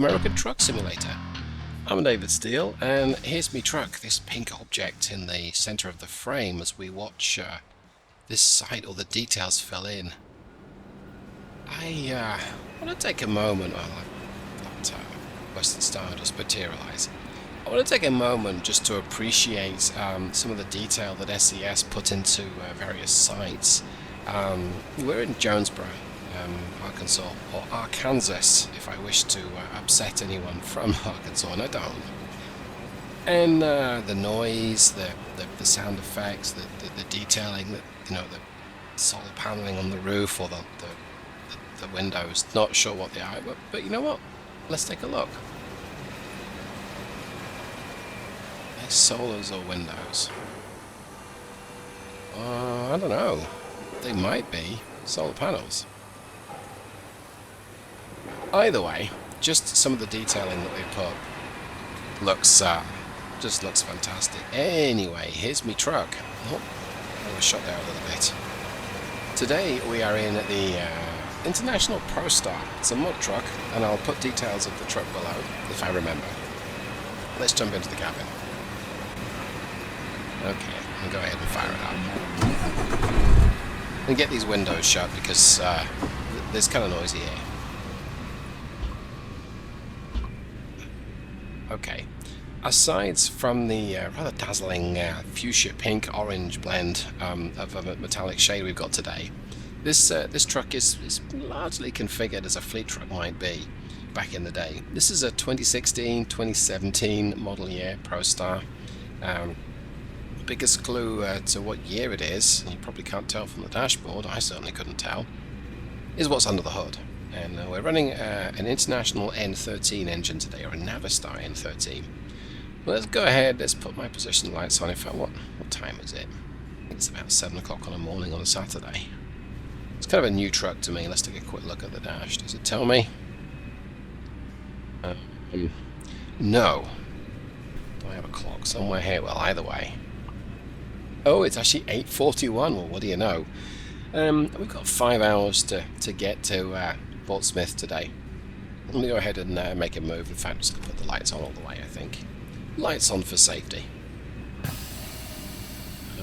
American Truck Simulator. I'm David Steele, and here's me truck, this pink object in the center of the frame as we watch this site, all the details fill in. I want to take a moment, well, let Western Star just materialize. I want to take a moment just to appreciate some of the detail that SES put into various sites. We're in Jonesboro, Arkansas, or Arkansas, if I wish to upset anyone from Arkansas, and I don't. And the noise, the sound effects, the detailing, the solar paneling on the roof or the windows. Not sure what they are, but you know what? Let's take a look. Solars or windows? I don't know. They might be solar panels. Either way, just some of the detailing that they put just looks fantastic. Anyway, here's me truck. Oh, I was shot there a little bit. Today we are in the International ProStar. It's a mod truck, and I'll put details of the truck below if I remember. Let's jump into the cabin. Okay, I'll go ahead and fire it up. And get these windows shut because there's kind of noisy here. Okay, aside from the rather dazzling fuchsia pink orange blend of a metallic shade we've got today, this truck is largely configured as a fleet truck might be back in the day. This is a 2016-2017 model year ProStar. Biggest clue to what year it is, and you probably can't tell from the dashboard, I certainly couldn't tell, is what's under the hood. And we're running an International N13 engine today, or a Navistar N13. Well, let's go ahead, let's put my position lights on. In fact, what time is it? I think it's about 7 o'clock on a morning on a Saturday. It's kind of a new truck to me. Let's take a quick look at the dash. Does it tell me? No. Do I have a clock somewhere here? Well, either way. Oh, it's actually 8:41. Well, what do you know? We've got 5 hours to get to Portsmouth today. I'm going to go ahead and make a move. In fact, I'm just going to put the lights on all the way, I think. Lights on for safety.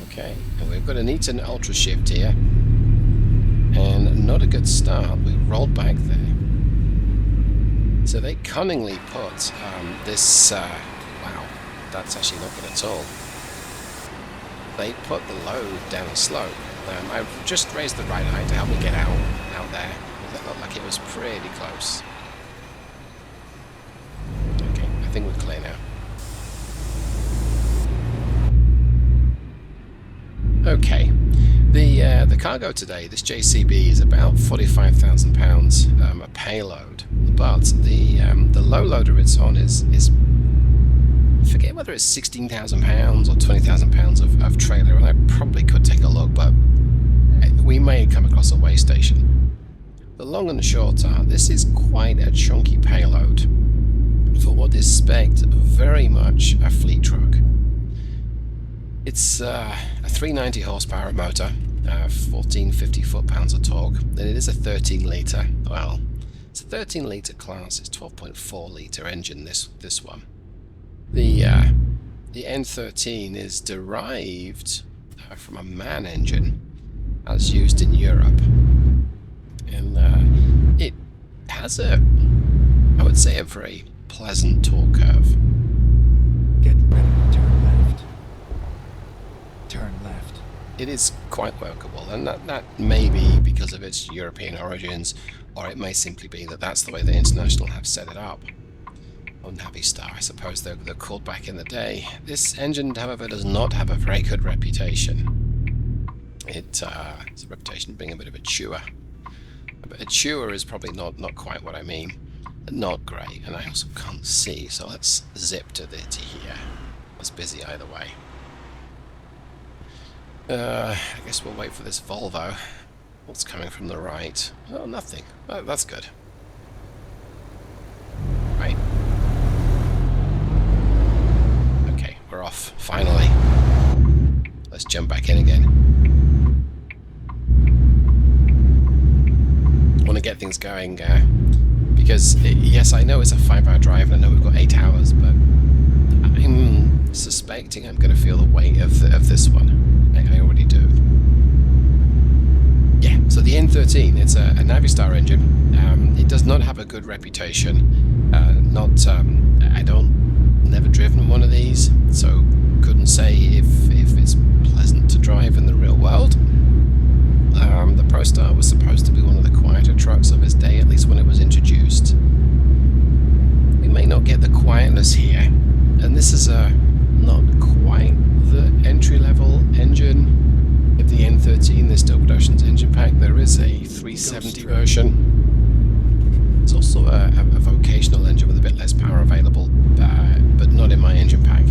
Okay, and we've got an Eaton UltraShift here. And not a good start. We rolled back there. So they cunningly put this... wow, that's actually not good at all. They put the load down a slope. I've just raised the right height to help me get out there. That looked like it was pretty close. Okay, I think we're clear now. Okay, the cargo today, this JCB, is about £45,000 a payload, but the low loader it's on is I forget whether it's £16,000 or £20,000 of trailer, and I probably could take a look, but we may come across a way station. The long and short are, this is quite a chunky payload for what is spec'd very much a fleet truck. It's a 390 horsepower motor, 1450 foot-pounds of torque, and it is a 13 litre, well, it's a 13 litre class, it's 12.4 litre engine, this one. The N13 is derived from a MAN engine as used in Europe, and it has I would say, a very pleasant torque curve. Get ready to turn left. Turn left. It is quite workable, and that may be because of its European origins, or it may simply be that that's the way the International have set it up. Navistar, I suppose they're called back in the day. This engine, however, does not have a very good reputation. It's a reputation of being a bit of a chewer. But a chewer is probably not quite what I mean. Not great, and I also can't see, so let's zip to here. It's busy either way. I guess we'll wait for this Volvo. What's coming from the right? Oh, nothing. Oh, that's good. Right. We're off, finally. Let's jump back in again. I want to get things going Because, yes, I know it's a 5-hour drive, and I know we've got 8 hours, but I'm suspecting I'm going to feel the weight of this one. I already do. Yeah, so the N13, it's a Navistar engine. It does not have a good reputation. Never driven one of these, so couldn't say if it's pleasant to drive in the real world. The ProStar was supposed to be one of the quieter trucks of its day, at least when it was introduced. We may not get the quietness here, and this is not quite the entry-level engine of the N13, the Steel Productions engine pack. There is a 370 version. It's also a vocational engine with a bit less power available, but not in my engine pack.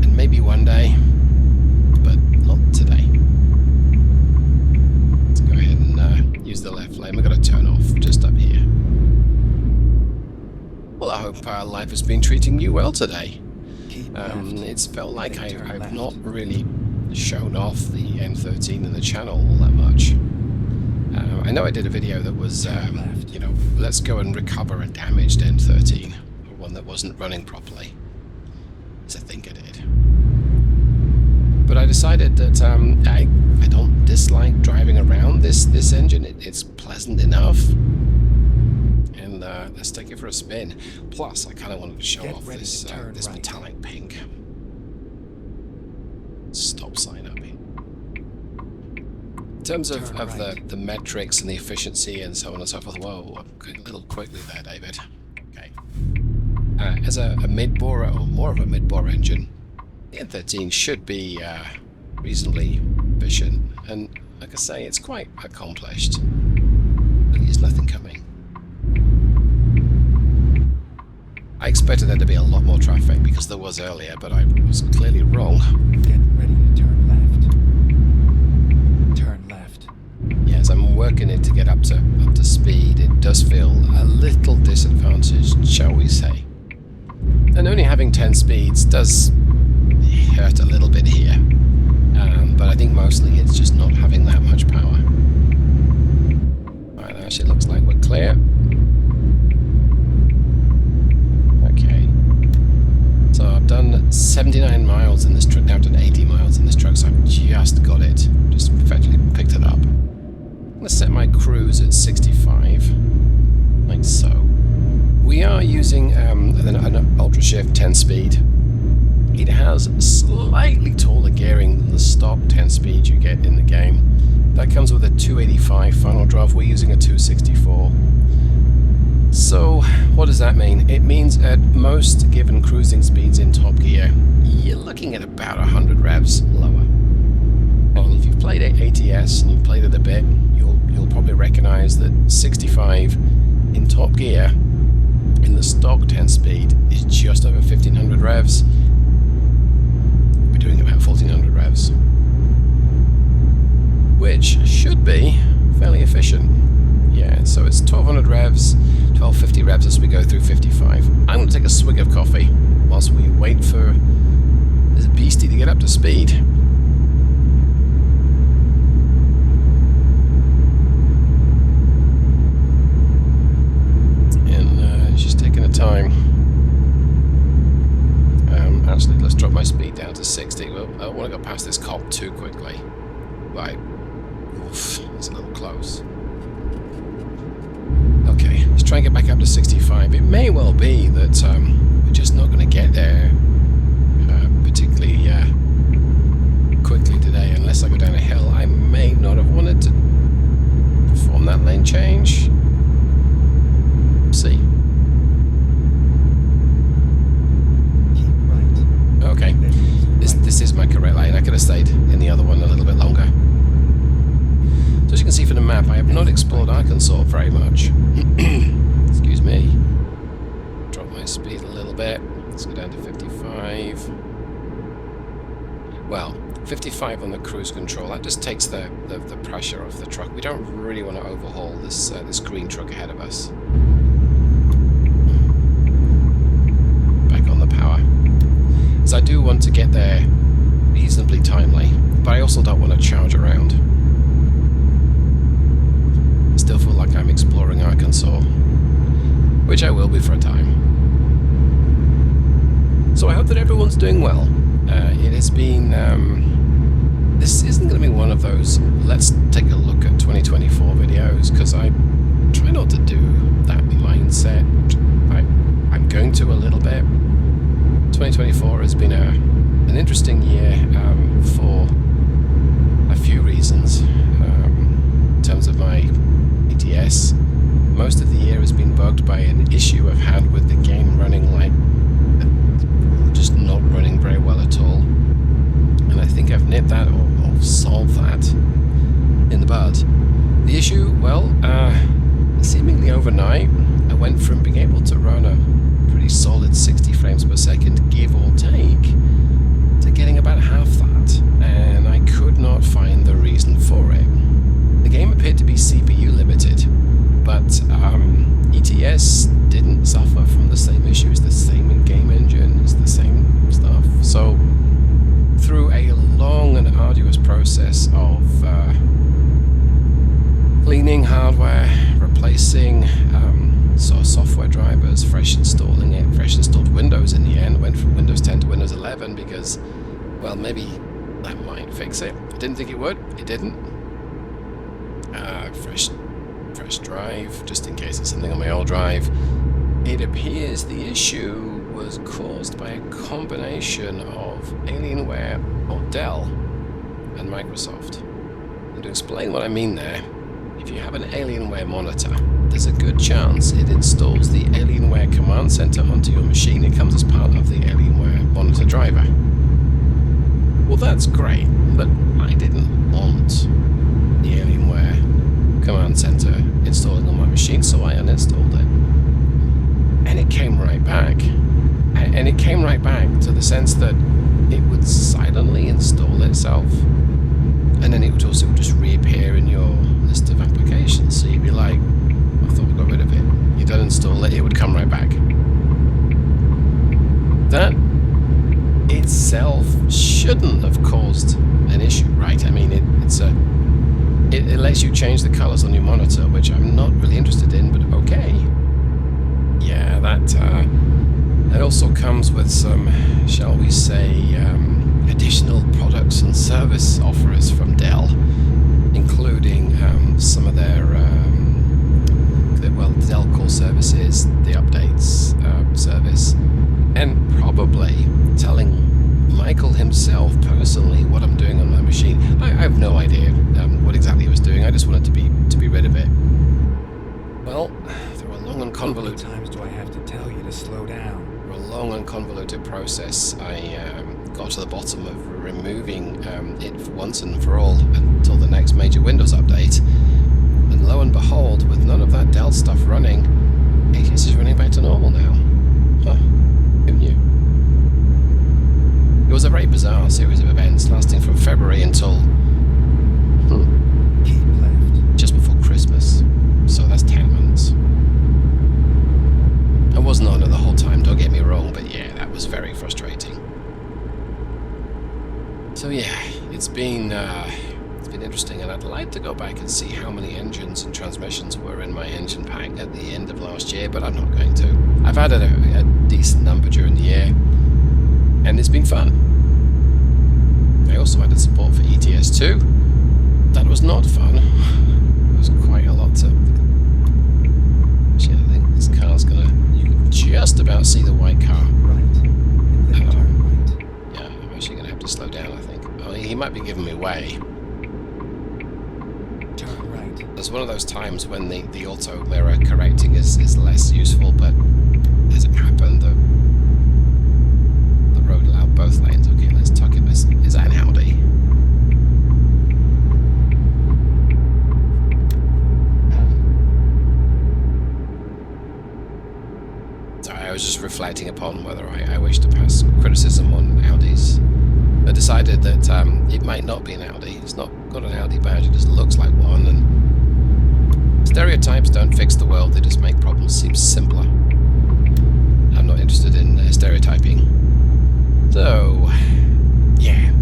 And maybe one day, but not today. Let's go ahead and use the left lane. We've got to turn off just up here. Well, I hope life has been treating you well today. It's felt like I've not really shown off the N13 in the channel all that much. I know I did a video that was, you know, let's go and recover a damaged N13, or one that wasn't running properly. Yes, I think I did. But I decided that I don't dislike driving around this engine. It's pleasant enough. And let's take it for a spin. Plus, I kind of wanted to show off this metallic pink stop sign up here. In terms of the metrics and the efficiency and so on and so forth, whoa, I'm going a little quickly there, David. Okay. As a mid-bore or more of a mid-bore engine, the N13 should be reasonably efficient, and like I say, it's quite accomplished. There's nothing coming. I expected there to be a lot more traffic because there was earlier, but I was clearly wrong. Get ready to turn left. Turn left. Yes, I'm working it to get up to speed. It does feel a little disadvantaged, shall we say. And only having 10 speeds does hurt a little bit here. But I think mostly it's just not having that much power. Right, that actually looks like we're clear. So I've done 79 miles in this truck, now I've done 80 miles in this truck, so I've just got it, just effectively picked it up. I'm going to set my cruise at 65, like so. We are using an UltraShift 10-speed. It has slightly taller gearing than the stock 10-speed you get in the game. That comes with a 285 final drive, we're using a 264. So, what does that mean? It means at most given cruising speeds in top gear, you're looking at about 100 revs lower. And if you've played ATS and you've played it a bit, you'll probably recognize that 65 in top gear in the stock 10 speed is just over 1500 revs. We're doing about 1400 revs, which should be fairly efficient. Yeah, so it's 1200 revs, 1250 revs as we go through 55. I'm going to take a swig of coffee whilst we wait for this beastie to get up to speed. And she's taking her time. Actually, let's drop my speed down to 60. Well, I don't want to go past this cop too quickly. Right. Oof, it's a little close. Okay, let's try and get back up to 65. It may well be that we're just not going to get there particularly quickly today unless I go down a hill. I may not have wanted to perform that lane change. See. Keep right. Okay, this is my correct lane. I could have stayed in the other one a little bit longer. So as you can see from the map, I have not explored Arkansas very much. Excuse me. Drop my speed a little bit. Let's go down to 55. Well, 55 on the cruise control. That just takes the pressure off the truck. We don't really want to overhaul this green truck ahead of us. Back on the power. So I do want to get there reasonably timely, but I also don't want to charge around. Still feel like I'm exploring Arkansas. which I will be for a time. So I hope that everyone's doing well. It has been, this isn't going to be one of those let's take a look at 2024 videos, because I try not to do that mindset. I'm going to a little bit. 2024 has been an interesting year for a few reasons. In terms of my ETS, most of the year has been bugged by an issue I've had with the game running like just not running very well at all, and I think I've nipped that or solved that in the bud. The issue, well, seemingly overnight, I went from being able to run a pretty solid 60 frames per second, give or take, to getting about half that, and I could not find the reason for it. The game appeared to be CPU limited, but ETS didn't suffer from the same issues. The same in-game engine, it's the same stuff. So through a long and arduous process of cleaning hardware, replacing software drivers, fresh installed Windows in the end, went from Windows 10 to Windows 11 because, well, maybe that might fix it. I didn't think it would. It didn't. Fresh drive, just in case it's something on my old drive. It appears the issue was caused by a combination of Alienware or Dell and Microsoft. And to explain what I mean there, if you have an Alienware monitor, there's a good chance it installs the Alienware command center onto your machine. It comes as part of the Alienware monitor driver. Well, that's great, but I didn't want the Alienware command center installing on my machine, so I uninstalled it. And it came right back. And it came right back to the sense that it would silently install itself. And then it would also just reappear in your list of applications. So you'd be like, I thought we got rid of it. You don't install it, it would come right back. That itself shouldn't have caused an issue, right? I mean, it lets you change the colors on your monitor, which I'm not really interested in, but okay. Yeah, that also comes with some, shall we say, additional products and service offers from Dell, including some of their Dell Core services, the updates service, and probably telling Michael himself personally what I'm doing on my machine. I have no idea what exactly he was doing. I just wanted to be rid of it. Well, through a long and convoluted. How many times do I have to tell you to slow down? Through a long and convoluted process, I got to the bottom of removing it once and for all until the next major Windows update. And lo and behold, with none of that Dell stuff running, ATS is running back to normal now. Huh? Who knew? It was a very bizarre series of events lasting from February until Keep left. just before Christmas. So that's 10 months. I wasn't on it the whole time, don't get me wrong, but yeah, that was very frustrating. So yeah, it's been interesting, and I'd like to go back and see how many engines and transmissions were in my engine pack at the end of last year, but I'm not going to. I've added a decent number during the year, and it's been fun. I also added support for ETS2. That was not fun. It was quite a lot to... Actually, I think this car's gonna... You can just about see the white car. Right. And then turn right. Yeah, I'm actually gonna have to slow down, I think. Oh, he might be giving me way. Turn right. There's one of those times when the auto mirror correcting is less useful, but as it happened, the road allowed both lanes. Okay, let's tuck it. Is that an Audi? Sorry, I was just reflecting upon whether I wish to pass criticism on Audis. I decided that it might not be an Audi. It's not got an Audi badge, it just looks like one, and stereotypes don't fix the world, they just make problems seem simpler. I'm not interested in stereotyping. So, yeah.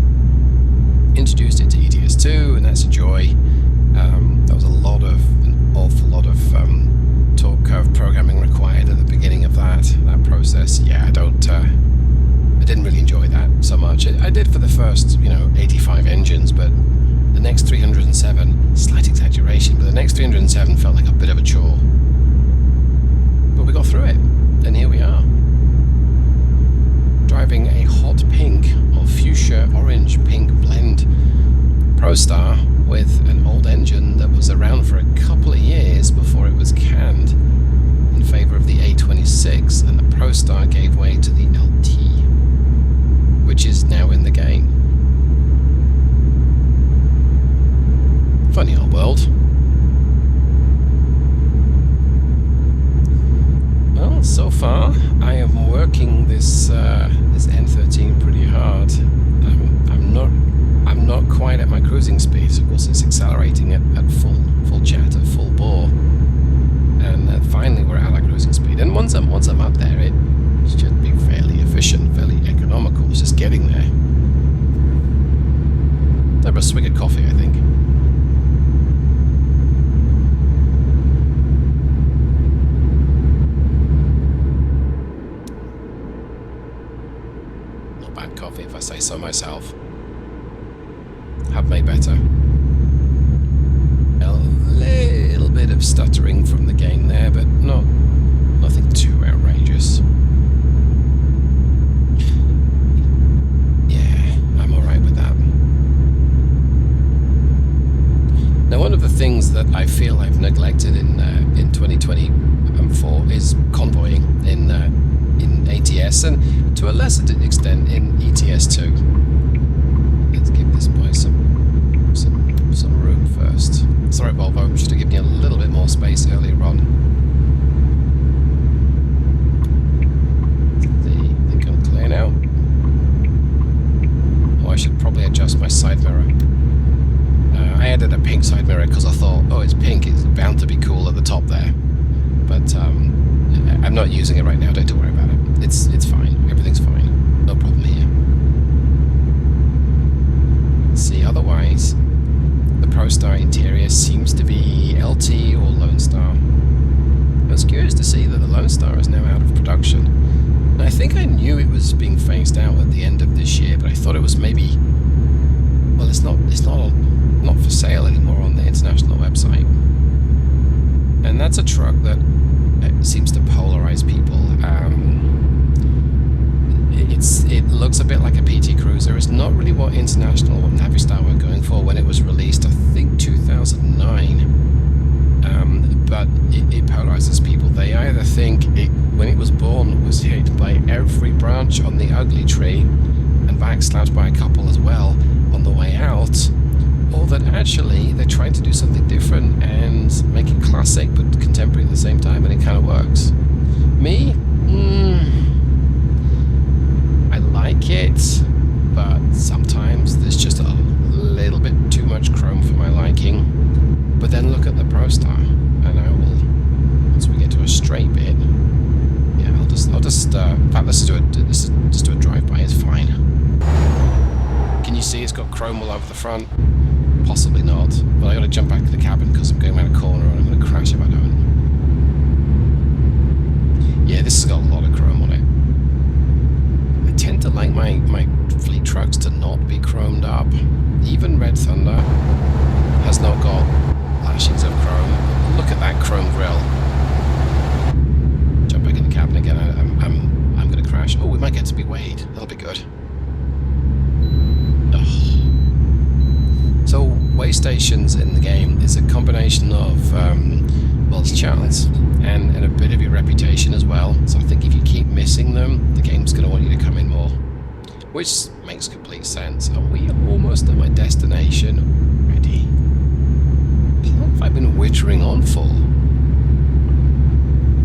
Introduced it to ETS2, and that's a joy. There was an awful lot of torque curve programming required at the much. I did for the first, 85 engines, but the next 307, slight exaggeration, but the next 307 felt like a bit of a chore. But we got through it, and here we are. Driving a hot pink or fuchsia orange pink blend ProStar with an old engine that was around for a couple of years before it was canned in favor of the A26, and the ProStar gave way to the LT, which is now in the game. Funny old world. Well, so far I am working this N13 pretty hard. I'm not quite at my cruising speed. Of course, it's accelerating at full chatter, full bore, and finally we're at our cruising speed. And once I'm up there, it should be fairly efficient, fairly economical. It's just getting there. Have a swig of coffee, I think. Not bad coffee, if I say so myself. Have made better. A little bit of stuttering from the game there, but nothing too outrageous. Yeah, I'm alright with that. Now, one of the things that I feel I've neglected in 2024 is convoying in ATS, and to a lesser extent in ETS2. Let's give this boy some room first. Sorry, Volvo, just to give you a little bit more space earlier on. They can clear now. Oh, I should probably adjust my side mirror. I added a pink side mirror because I thought, oh, it's pink, it's bound to be cool at the top there. But I'm not using it right now, don't worry about it. It's fine, everything's fine, no problem here. See, otherwise, the ProStar interior seems to be LT or Lone Star. I was curious to see that the Lone Star is now out of production. And I think I knew it was being phased out at the end of this year, but I thought it was maybe, well, it's not for sale anymore on the international website. And that's a truck that seems to polarize people. It looks a bit like a PT Cruiser. It's not really what International or Navistar were going for when it was released, I think 2009. But it polarizes people. They either think when it was born, was hit by every branch on the ugly tree and backslapped by a couple as well on the way out, or that actually they're trying to do something different and make it classic but contemporary at the same time, and it kind of works. Me? I like it, but sometimes there's just a little bit too much chrome for my liking. But then look at the ProStar, and I will, once we get to a straight bit, yeah, I'll just in fact, let's just do a drive-by, it's fine. Can you see it's got chrome all over the front? Possibly not, but I gotta jump back to the cabin because I'm going around a corner and I'm gonna crash if I don't. Yeah, this has got a lot of chrome on it. I tend to like my fleet trucks to not be chromed up. Even Red Thunder has not got lashings of chrome. Look at that chrome grille. Jump back in the cabin again. I'm gonna crash. Oh, we might get to be weighed. That'll be good. So, weigh stations in the game is a combination of, well, it's chance and a bit of your reputation as well. So I think if you keep missing them, the game's going to want you to come in more, which makes complete sense. And we are almost at my destination already. How long have I been wittering on for?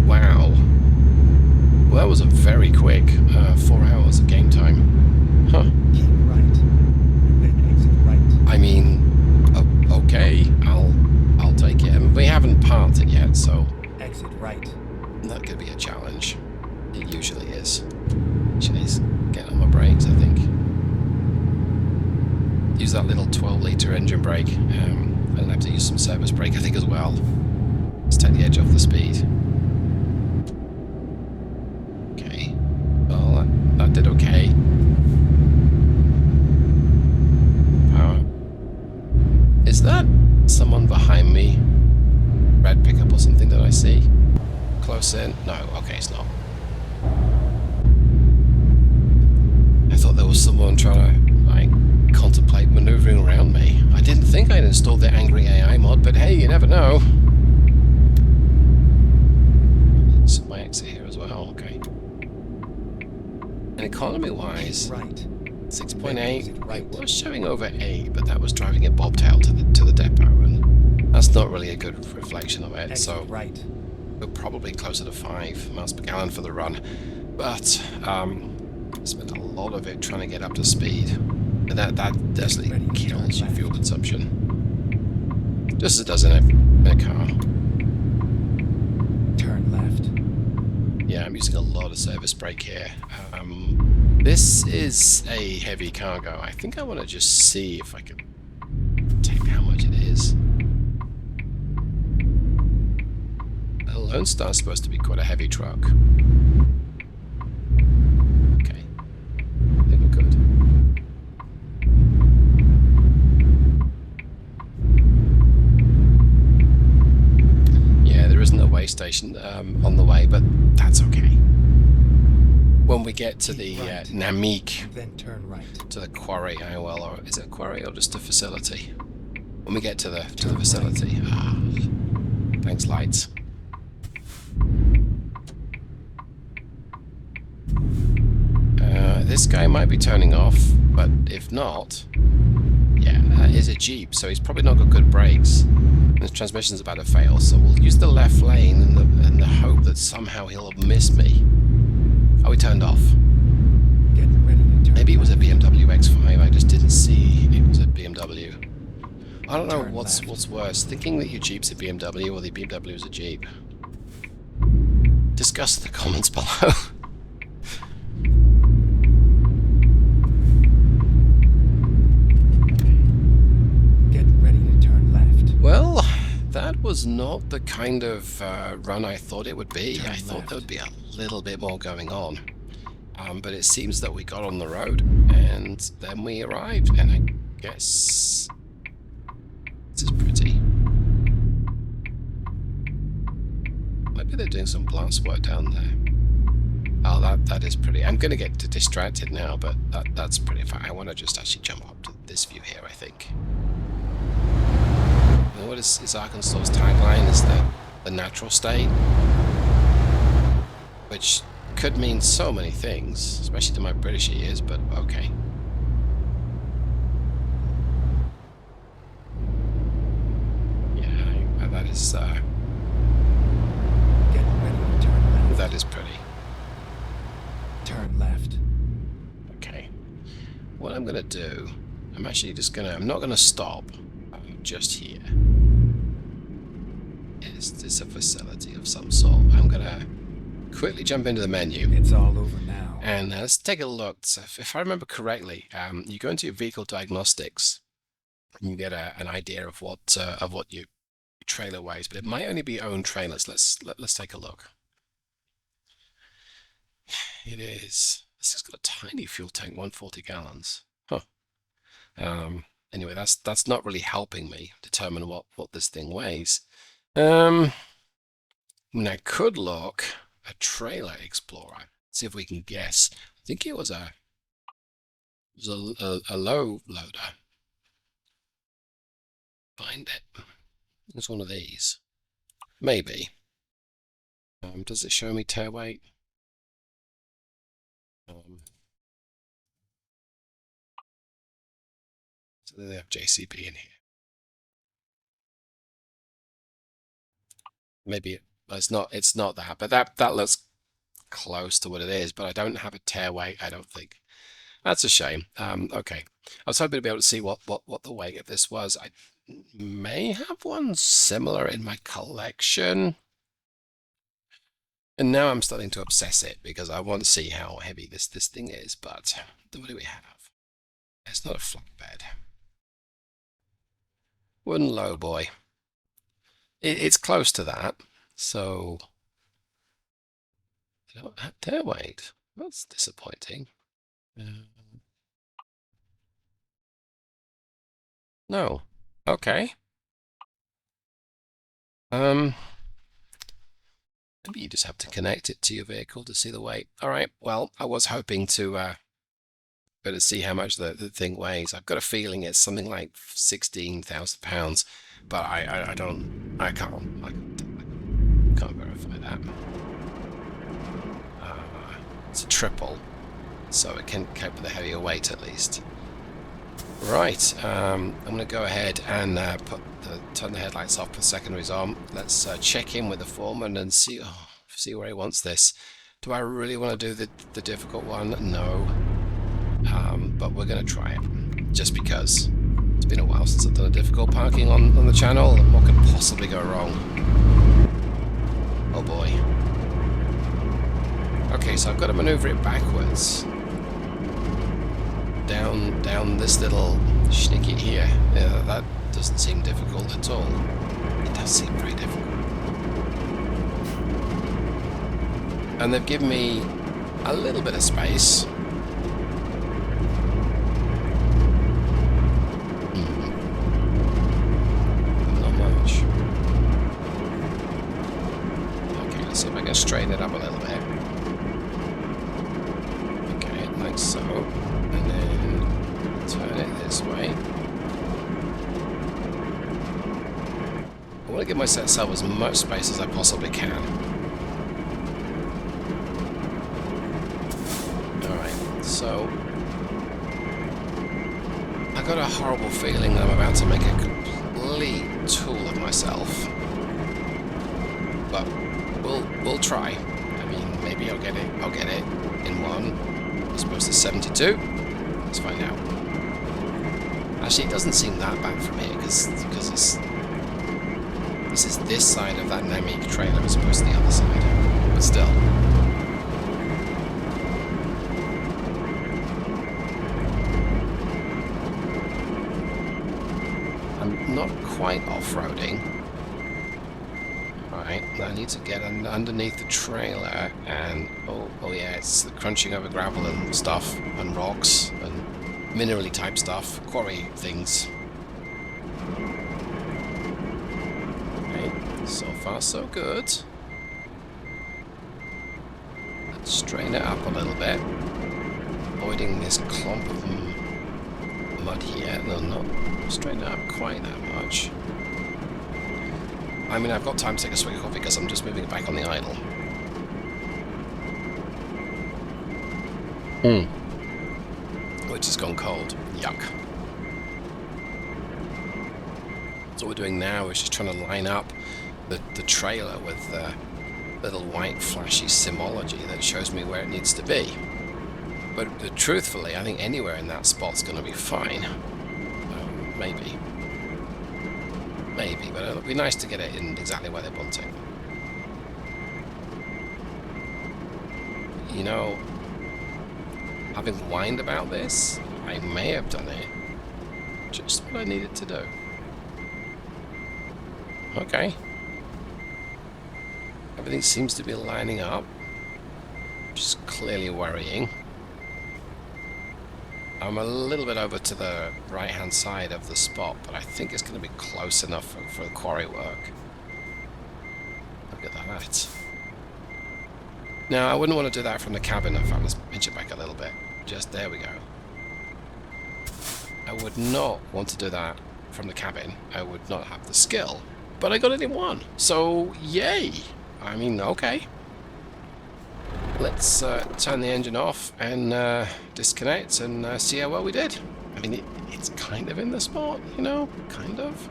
Wow. Well, that was a very quick 4 hours of game time. Huh. Keep right. Then exit right. I mean, okay, I'll take it. And we haven't parked it yet, so Exit right. that could be a challenge. It usually is. Jeez, get on my brakes, I think. Use that little 12-litre engine brake. I'm gonna have to use some surface brake, I think, as well. Let's take the edge off the speed. Okay. Well, that did okay. close in? No, okay, it's not. I thought there was someone trying to, like, contemplate maneuvering around me. I didn't think I'd installed the Angry AI mod, but hey, you never know. So my exit here as well, okay. And economy-wise, Right. 6.8, Right. it was showing over 8, but that was driving it bobtail to the depot, and that's not really a good reflection of it, Exit so right. we're probably closer to 5 miles per gallon for the run. But I spent a lot of it trying to get up to speed, and that definitely kills your fuel consumption, just as it does in a car. Turn left. Yeah, I'm using a lot of service brake here. This is a heavy cargo. I think I want to just see if I can take how much it is. The Lone Star's supposed to be quite a heavy truck. Okay, I think we're good. Yeah, there isn't a weigh station on the way, but that's okay. When we get to the Namik, Then turn right. to the quarry, well, or is it a quarry or just a facility? When we get to the facility, thanks lights. This guy might be turning off, but if not, yeah, that is a Jeep, so he's probably not got good brakes. And his transmission's about to fail, so we'll use the left lane in the hope that somehow he'll miss me. Oh, he turned off. Get ready to turn Maybe it was a left. BMW X5, I just didn't see it was a BMW. I don't know Turn what's left. worse, thinking that your Jeep's a BMW or the BMW is a Jeep. Discuss in the comments below. Get ready to turn left. Well, that was not the kind of run I thought it would be. Turn I thought there would left. be a little bit more going on. But it seems that we got on the road, and then we arrived, and I guess this is pretty. Maybe they're doing some blast work down there. Oh, that is pretty. I'm going to get distracted now, but that's pretty. In fact, I want to just actually jump up to this view here, I think. And what is Arkansas's tagline? Is the natural state? Which could mean so many things, especially to my British ears, but okay. Yeah, that is Get ready to turn left. that is pretty. Turn left. Okay. What I'm gonna do, I'm not gonna stop just here. Is this a facility of some sort? I'm gonna quickly jump into the menu. It's all over now. And let's take a look. So if I remember correctly, you go into your vehicle diagnostics, and you get an idea of what your trailer weighs, but it might only be owned trailers. Let's take a look. It is. This has got a tiny fuel tank, 140 gallons. Huh. Anyway, that's not really helping me determine what this thing weighs. I mean, I could look a trailer explorer, see if we can guess. I think it was a low loader. Find it. It's one of these. Maybe. Does it show me tare weight? So they have JCB in here. Maybe it's not that, but that looks close to what it is, but I don't have a tare weight, I don't think. That's a shame. Okay. I was hoping to be able to see what the weight of this was. I may have one similar in my collection. And now I'm starting to obsess it because I want to see how heavy this thing is, but what do we have? It's not a flatbed. Wooden low boy. It's close to that, so I don't have tare weight. That's disappointing. No. Okay. Maybe you just have to connect it to your vehicle to see the weight. All right, well, I was hoping to better see how much the thing weighs. I've got a feeling it's something like 16,000 pounds, but I can't verify that. It's a triple, so it can cope with a heavier weight at least. Right, I'm going to go ahead and turn the headlights off, put secondaries on. Let's check in with the foreman and see where he wants this. Do I really want to do the difficult one? No. But we're going to try it, just because. It's been a while since I've done a difficult parking on the channel. What could possibly go wrong? Oh boy. Okay, so I've got to maneuver it backwards. Down this little schnicket here. Yeah, that doesn't seem difficult at all. It does seem very difficult. And they've given me a little bit of space. Not much. Okay, let's see if I can straighten it up a little bit. Okay, like so. And then turn it this way. I want to give myself as much space as I possibly can. Alright, so I got a horrible feeling that I'm about to make a complete tool of myself. But we'll try. I mean, maybe I'll get it in one as opposed to 72. Let's find out. Actually, it doesn't seem that bad from here because this is this side of that Hammy trailer as opposed to the other side. But still. I'm not quite off-roading. Alright, I need to get underneath the trailer and oh yeah, it's the crunching over gravel and stuff and rocks and minerally type stuff, quarry things. Okay, so far so good. Let's straighten it up a little bit, avoiding this clump of mud here. No, not straighten it up quite that much. I mean, I've got time to take a swig of coffee because I'm just moving it back on the idle. Which has gone cold. Yuck. So what we're doing now is just trying to line up the trailer with the little white flashy symbology that shows me where it needs to be. But truthfully, I think anywhere in that spot's going to be fine. Maybe. Maybe, but it'll be nice to get it in exactly where they want it. You know, having whined about this, I may have done it just what I needed to do. Okay. Everything seems to be lining up, which is clearly worrying. I'm a little bit over to the right-hand side of the spot, but I think it's going to be close enough for the quarry work. Look at that. Now, I wouldn't want to do that from the cabin. In fact, let's pinch it back a little bit. Just there we go. I would not want to do that from the cabin. I would not have the skill. But I got it in one. So, yay! I mean, okay. Let's turn the engine off and disconnect and see how well we did. I mean, it's kind of in the spot, you know? Kind of.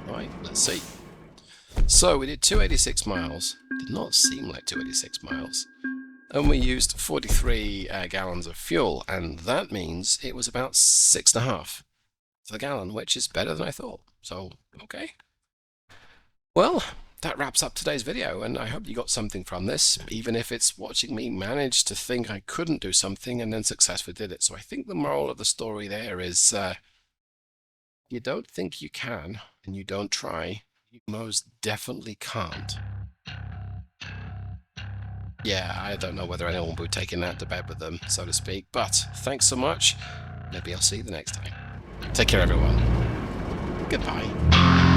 Right, let's see. So, we did 286 miles. Did not seem like 286 miles. And we used 43 gallons of fuel, and that means it was about 6.5 for the gallon, which is better than I thought. So, okay. Well, that wraps up today's video, and I hope you got something from this, even if it's watching me manage to think I couldn't do something and then successfully did it. So I think the moral of the story there is you don't think you can, and you don't try, you most definitely can't. Yeah, I don't know whether anyone will be taking that to bed with them, so to speak, but thanks so much. Maybe I'll see you the next time. Take care, everyone. Goodbye.